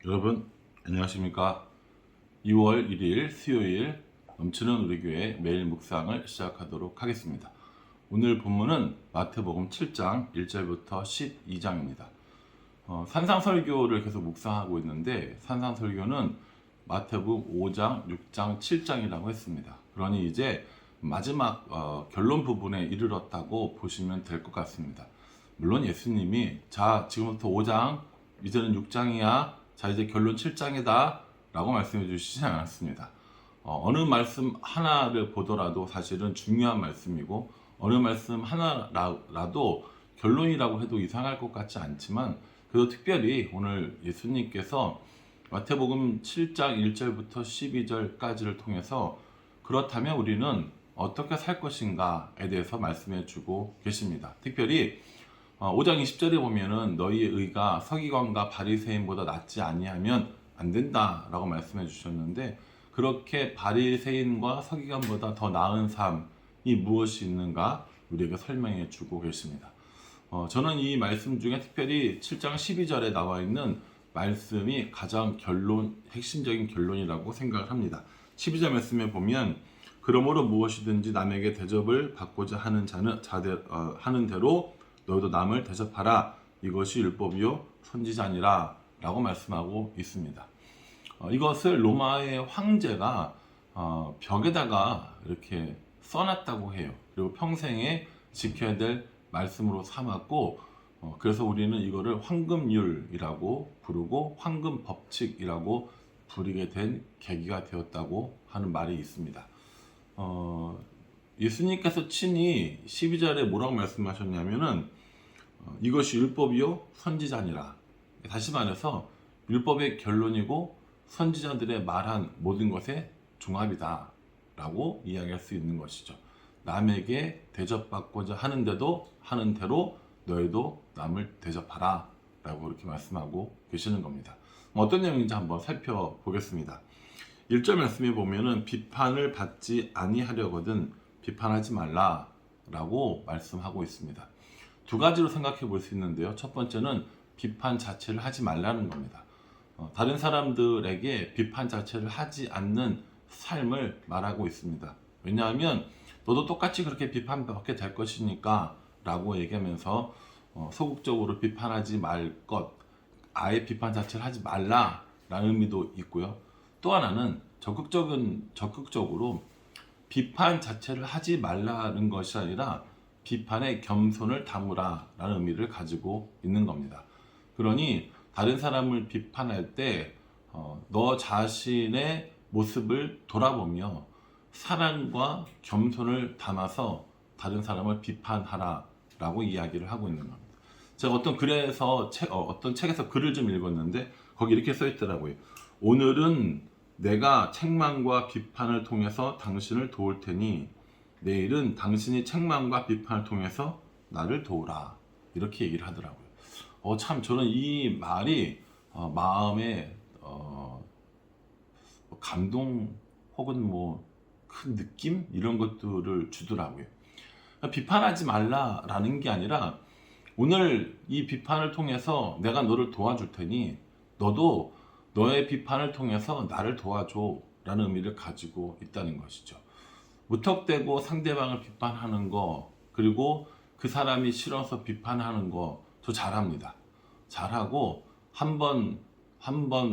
여러분 안녕하십니까. 2월 1일 수요일 넘치는 우리 교회 매일 묵상을 시작하도록 하겠습니다. 오늘 본문은 마태복음 7장 1절부터 12장입니다. 산상설교를 계속 묵상하고 있는데 산상설교는 마태복음 5장, 6장, 7장이라고 했습니다. 그러니 이제 마지막 결론 부분에 이르렀다고 보시면 될 것 같습니다. 물론 예수님이 자 지금부터 5장, 이제는 6장이야, 자 이제 결론 7장이다 라고 말씀해 주시지 않았습니다. 어느 말씀 하나를 보더라도 사실은 중요한 말씀이고 어느 말씀 하나라도 결론이라고 해도 이상할 것 같지 않지만, 그래도 특별히 오늘 예수님께서 마태복음 7장 1절부터 12절까지를 통해서 그렇다면 우리는 어떻게 살 것인가에 대해서 말씀해 주고 계십니다. 특별히 5장 20절에 보면은 너희의 의가 서기관과 바리새인보다 낫지 아니하면 안 된다라고 말씀해 주셨는데, 그렇게 바리새인과 서기관보다 더 나은 삶이 무엇이 있는가 우리에게 설명해 주고 계십니다. 저는 이 말씀 중에 특별히 7장 12절에 나와 있는 말씀이 가장 핵심적인 결론이라고 생각을 합니다. 12절 말씀에 보면 그러므로 무엇이든지 남에게 대접을 받고자 하는 자는 하는 대로 너희도 남을 대접하라. 이것이 율법이요 선지자니라 라고 말씀하고 있습니다. 이것을 로마의 황제가 벽에다가 이렇게 써놨다고 해요. 그리고 평생에 지켜야 될 말씀으로 삼았고, 그래서 우리는 이거를 황금률이라고 부르고 황금법칙이라고 부르게 된 계기가 되었다고 하는 말이 있습니다. 예수님께서 친히 12절에 뭐라고 말씀하셨냐면은 이것이 율법이요 선지자니라. 다시 말해서 율법의 결론이고 선지자들의 말한 모든 것의 종합이다 라고 이야기할 수 있는 것이죠. 남에게 대접받고자 하는데도 하는 대로 너희도 남을 대접하라 라고 이렇게 말씀하고 계시는 겁니다. 어떤 내용인지 한번 살펴보겠습니다. 1절 말씀에 보면은 비판을 받지 아니하려거든 비판하지 말라 라고 말씀하고 있습니다. 두 가지로 생각해 볼 수 있는데요. 첫 번째는 비판 자체를 하지 말라는 겁니다. 다른 사람들에게 비판 자체를 하지 않는 삶을 말하고 있습니다. 왜냐하면 너도 똑같이 그렇게 비판받게 될 것이니까 라고 얘기하면서 소극적으로 비판하지 말 것, 아예 비판 자체를 하지 말라 라는 의미도 있고요. 또 하나는 적극적으로 비판 자체를 하지 말라는 것이 아니라 비판에 겸손을 담으라 라는 의미를 가지고 있는 겁니다. 그러니 다른 사람을 비판할 때 너 자신의 모습을 돌아보며 사랑과 겸손을 담아서 다른 사람을 비판하라 라고 이야기를 하고 있는 겁니다. 제가 어떤 책에서 글을 좀 읽었는데 거기 이렇게 써 있더라고요. 오늘은 내가 책망과 비판을 통해서 당신을 도울 테니 내일은 당신이 책망과 비판을 통해서 나를 도우라. 이렇게 얘기를 하더라고요. 참 저는 이 말이 마음에 감동 혹은 큰 느낌 이런 것들을 주더라고요. 비판하지 말라라는 게 아니라 오늘 이 비판을 통해서 내가 너를 도와줄 테니 너도 너의 비판을 통해서 나를 도와줘 라는 의미를 가지고 있다는 것이죠. 무턱대고 상대방을 비판하는 거, 그리고 그 사람이 싫어서 비판하는 거 저 잘합니다. 잘하고 한 번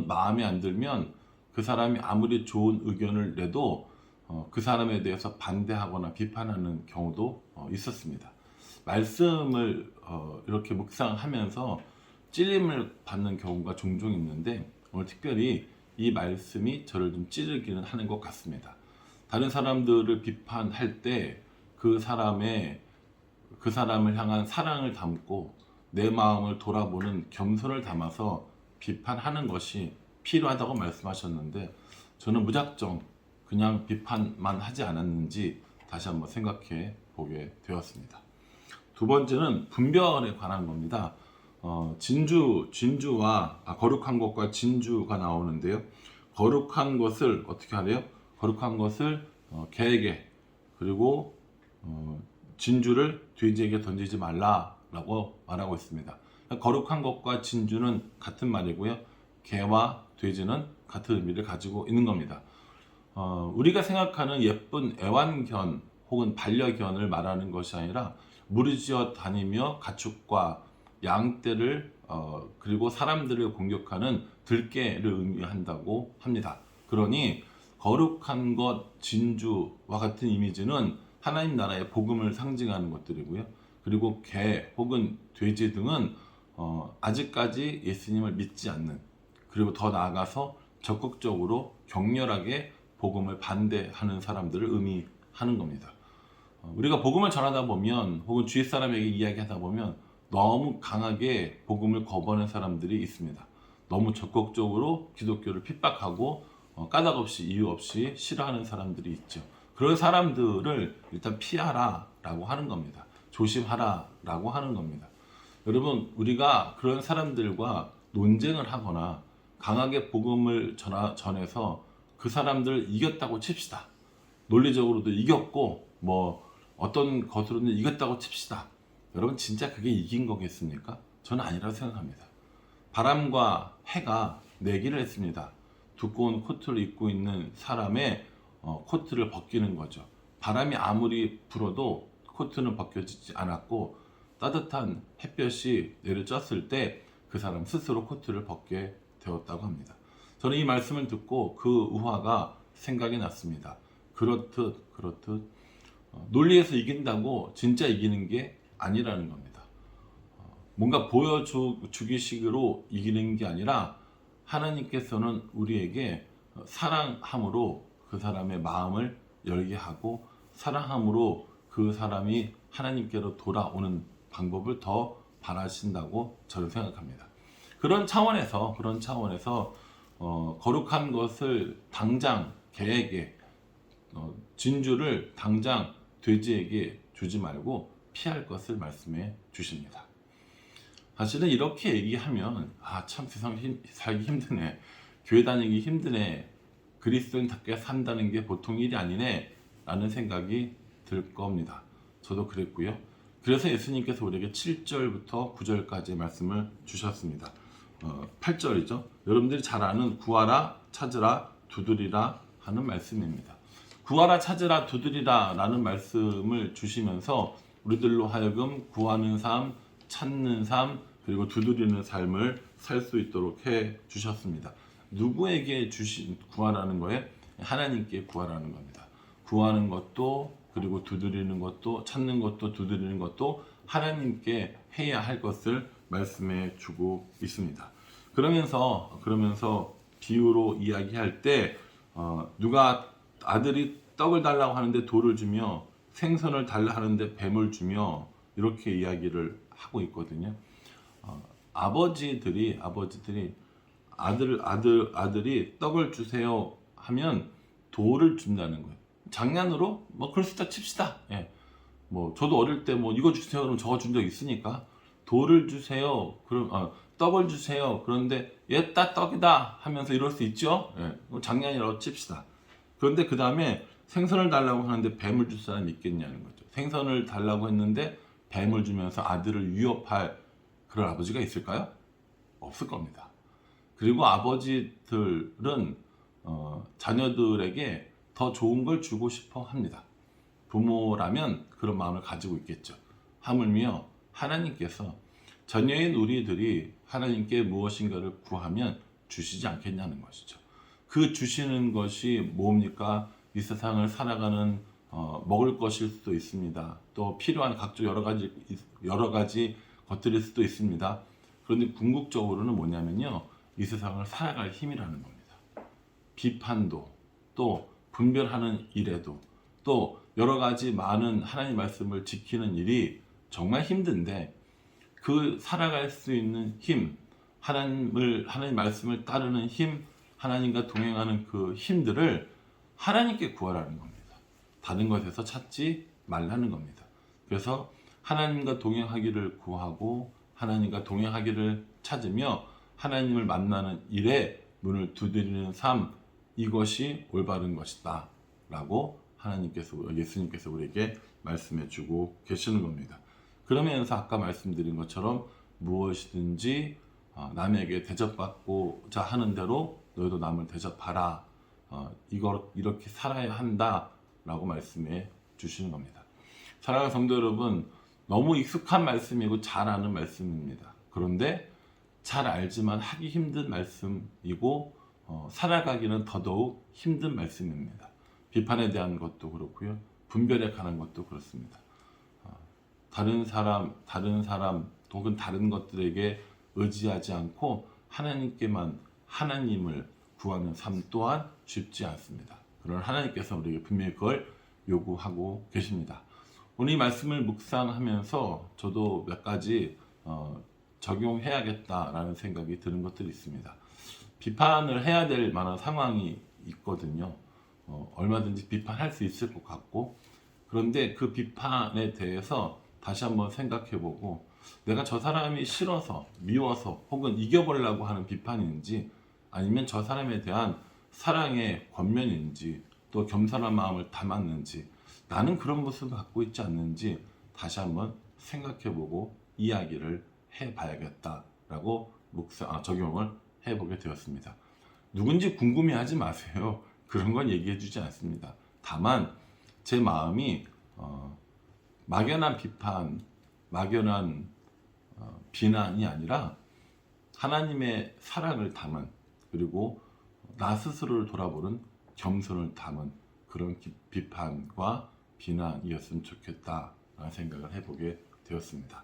마음에 안 들면 그 사람이 아무리 좋은 의견을 내도 그 사람에 대해서 반대하거나 비판하는 경우도 있었습니다. 말씀을 이렇게 묵상하면서 찔림을 받는 경우가 종종 있는데 오늘 특별히 이 말씀이 저를 좀 찌르기는 하는 것 같습니다. 다른 사람들을 비판할 때 그 사람을 향한 사랑을 담고 내 마음을 돌아보는 겸손을 담아서 비판하는 것이 필요하다고 말씀하셨는데 저는 무작정 그냥 비판만 하지 않았는지 다시 한번 생각해 보게 되었습니다. 두 번째는 분별에 관한 겁니다. 진주와 거룩한 것과 진주가 나오는데요. 거룩한 것을 어떻게 하래요? 거룩한 것을 개에게, 그리고 진주를 돼지에게 던지지 말라라고 말하고 있습니다. 거룩한 것과 진주는 같은 말이고요. 개와 돼지는 같은 의미를 가지고 있는 겁니다. 우리가 생각하는 예쁜 애완견 혹은 반려견을 말하는 것이 아니라 무리지어 다니며 가축과 양떼를 그리고 사람들을 공격하는 들개를 의미한다고 합니다. 그러니 거룩한 것, 진주와 같은 이미지는 하나님 나라의 복음을 상징하는 것들이고요. 그리고 개 혹은 돼지 등은 아직까지 예수님을 믿지 않는, 그리고 더 나아가서 적극적으로 격렬하게 복음을 반대하는 사람들을 의미하는 겁니다. 우리가 복음을 전하다 보면 혹은 주위 사람에게 이야기하다 보면 너무 강하게 복음을 거부하는 사람들이 있습니다. 너무 적극적으로 기독교를 핍박하고 까닭 없이 이유 없이 싫어하는 사람들이 있죠. 그런 사람들을 일단 피하라 라고 하는 겁니다. 조심하라 라고 하는 겁니다. 여러분, 우리가 그런 사람들과 논쟁을 하거나 강하게 복음을 전해서 그 사람들을 이겼다고 칩시다. 논리적으로도 이겼고 어떤 것으로는 이겼다고 칩시다. 여러분, 진짜 그게 이긴 거겠습니까? 저는 아니라고 생각합니다. 바람과 해가 내기를 했습니다. 두꺼운 코트를 입고 있는 사람의 코트를 벗기는 거죠. 바람이 아무리 불어도 코트는 벗겨지지 않았고 따뜻한 햇볕이 내려쬐었을 때 그 사람 스스로 코트를 벗게 되었다고 합니다. 저는 이 말씀을 듣고 그 우화가 생각이 났습니다. 그렇듯 논리에서 이긴다고 진짜 이기는 게 아니라는 겁니다. 뭔가 보여주기식으로 이기는 게 아니라 하나님께서는 우리에게 사랑함으로 그 사람의 마음을 열게 하고 사랑함으로 그 사람이 하나님께로 돌아오는 방법을 더 바라신다고 저는 생각합니다. 그런 차원에서 거룩한 것을 당장 개에게 진주를 당장 돼지에게 주지 말고 피할 것을 말씀해 주십니다. 사실은 이렇게 얘기하면 참 세상 살기 힘드네, 교회 다니기 힘드네, 그리스도인답게 산다는 게 보통 일이 아니네 라는 생각이 들 겁니다. 저도 그랬고요. 그래서 예수님께서 우리에게 7절부터 9절까지 말씀을 주셨습니다. 8절이죠. 여러분들이 잘 아는 구하라, 찾으라, 두드리라 하는 말씀입니다. 구하라, 찾으라, 두드리라 라는 말씀을 주시면서 우리들로 하여금 구하는 삶, 찾는 삶, 그리고 두드리는 삶을 살 수 있도록 해 주셨습니다. 누구에게 구하라는 거예요? 하나님께 구하라는 겁니다. 구하는 것도, 그리고 두드리는 것도, 찾는 것도, 두드리는 것도 하나님께 해야 할 것을 말씀해 주고 있습니다. 그러면서 비유로 이야기할 때 누가 아들이 떡을 달라고 하는데 돌을 주며 생선을 달라 하는데 뱀을 주며 이렇게 이야기를 하고 있거든요. 아버지들이 아들이 떡을 주세요 하면 돌을 준다는 거예요. 장난으로 그럴 수 있다 칩시다. 예. 저도 어릴 때 이거 주세요 그러면 저거 준 적 있으니까 돌을 주세요. 그럼 떡을 주세요. 그런데 얘따 떡이다 하면서 이럴 수 있죠. 예. 장난이라고 칩시다. 그런데 그 다음에 생선을 달라고 하는데 뱀을 줄 사람이 있겠냐는 거죠. 생선을 달라고 했는데 뱀을 주면서 아들을 위협할 그런 아버지가 있을까요? 없을 겁니다. 그리고 아버지들은 자녀들에게 더 좋은 걸 주고 싶어 합니다. 부모라면 그런 마음을 가지고 있겠죠. 하물며 하나님께서 자녀인 우리들이 하나님께 무엇인가를 구하면 주시지 않겠냐는 것이죠. 그 주시는 것이 뭡니까? 이 세상을 살아가는 먹을 것일 수도 있습니다. 또 필요한 각종 여러 가지 것들일 수도 있습니다. 그런데 궁극적으로는 뭐냐면요, 이 세상을 살아갈 힘이라는 겁니다. 비판도, 또 분별하는 일에도, 또 여러 가지 많은 하나님 말씀을 지키는 일이 정말 힘든데 그 살아갈 수 있는 힘, 하나님 말씀을 따르는 힘, 하나님과 동행하는 그 힘들을 하나님께 구하라는 겁니다. 다른 것에서 찾지 말라는 겁니다. 그래서 하나님과 동행하기를 구하고 하나님과 동행하기를 찾으며 하나님을 만나는 일에 문을 두드리는 삶, 이것이 올바른 것이다 라고 예수님께서 우리에게 말씀해 주고 계시는 겁니다. 그러면서 아까 말씀드린 것처럼 무엇이든지 남에게 대접받고자 하는 대로 너희도 남을 대접하라. 이렇게 살아야 한다라고 말씀해 주시는 겁니다. 사랑하는 성도 여러분, 너무 익숙한 말씀이고 잘 아는 말씀입니다. 그런데 잘 알지만 하기 힘든 말씀이고 살아가기는 더더욱 힘든 말씀입니다. 비판에 대한 것도 그렇고요. 분별에 관한 것도 그렇습니다. 다른 사람 혹은 다른 것들에게 의지하지 않고 하나님께만 하나님을 구하는 삶 또한 쉽지 않습니다. 그러나 하나님께서 우리에게 분명히 그걸 요구하고 계십니다. 오늘 이 말씀을 묵상하면서 저도 몇 가지 적용해야겠다라는 생각이 드는 것들이 있습니다. 비판을 해야 될 만한 상황이 있거든요. 얼마든지 비판할 수 있을 것 같고, 그런데 그 비판에 대해서 다시 한번 생각해보고 내가 저 사람이 싫어서, 미워서 혹은 이겨보려고 하는 비판인지 아니면 저 사람에 대한 사랑의 권면인지 또 겸손한 마음을 담았는지 나는 그런 모습을 갖고 있지 않는지 다시 한번 생각해보고 이야기를 해봐야겠다라고 적용을 해보게 되었습니다. 누군지 궁금해하지 마세요. 그런 건 얘기해주지 않습니다. 다만 제 마음이 막연한 비판, 막연한 비난이 아니라 하나님의 사랑을 담은, 그리고 나 스스로를 돌아보는 겸손을 담은 그런 비판과 비난이었으면 좋겠다라는 생각을 해보게 되었습니다.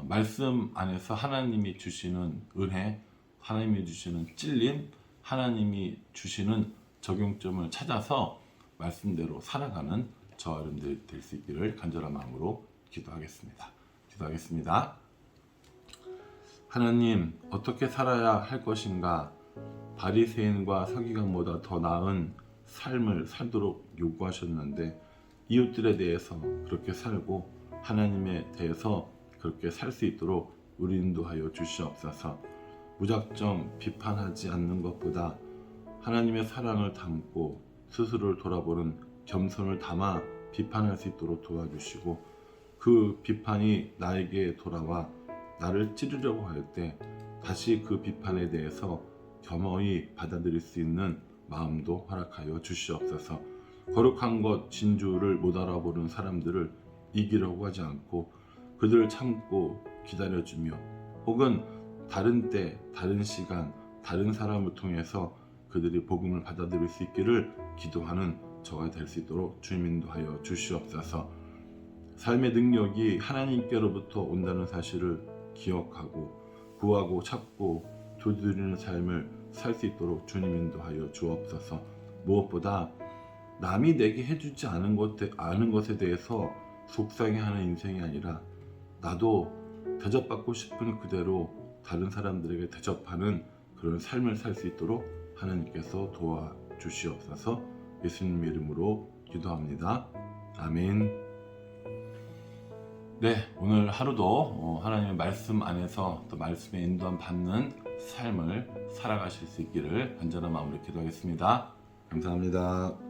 말씀 안에서 하나님이 주시는 은혜, 하나님이 주시는 찔림, 하나님이 주시는 적용점을 찾아서 말씀대로 살아가는 저와 여러분들 될 수 있기를 간절한 마음으로 기도하겠습니다. 하나님, 어떻게 살아야 할 것인가? 바리새인과 서기관보다 더 나은 삶을 살도록 요구하셨는데 이웃들에 대해서 그렇게 살고 하나님에 대해서 그렇게 살 수 있도록 우리 인도하여 주시옵소서. 무작정 비판하지 않는 것보다 하나님의 사랑을 담고 스스로를 돌아보는 겸손을 담아 비판할 수 있도록 도와주시고, 그 비판이 나에게 돌아와 나를 찌르려고 할 때 다시 그 비판에 대해서 겸허히 받아들일 수 있는 마음도 허락하여 주시옵소서. 거룩한 것 진주를 못 알아보는 사람들을 이기려고 하지 않고 그들을 참고 기다려주며, 혹은 다른 때, 다른 시간, 다른 사람을 통해서 그들이 복음을 받아들일 수 있기를 기도하는 저가 될 수 있도록 주님 인도하여 주시옵소서. 삶의 능력이 하나님께로부터 온다는 사실을 기억하고 구하고 찾고 두드리는 삶을 살 수 있도록 주님 인도하여 주옵소서. 무엇보다 남이 내게 해주지 않은 것에 대해서 속상해하는 인생이 아니라 나도 대접받고 싶은 그대로 다른 사람들에게 대접하는 그런 삶을 살 수 있도록 하나님께서 도와주시옵소서. 예수님 이름으로 기도합니다. 아멘. 네, 오늘 하루도 하나님의 말씀 안에서 또 말씀의 인도함 받는 삶을 살아가실 수 있기를 간절한 마음으로 기도하겠습니다. 감사합니다.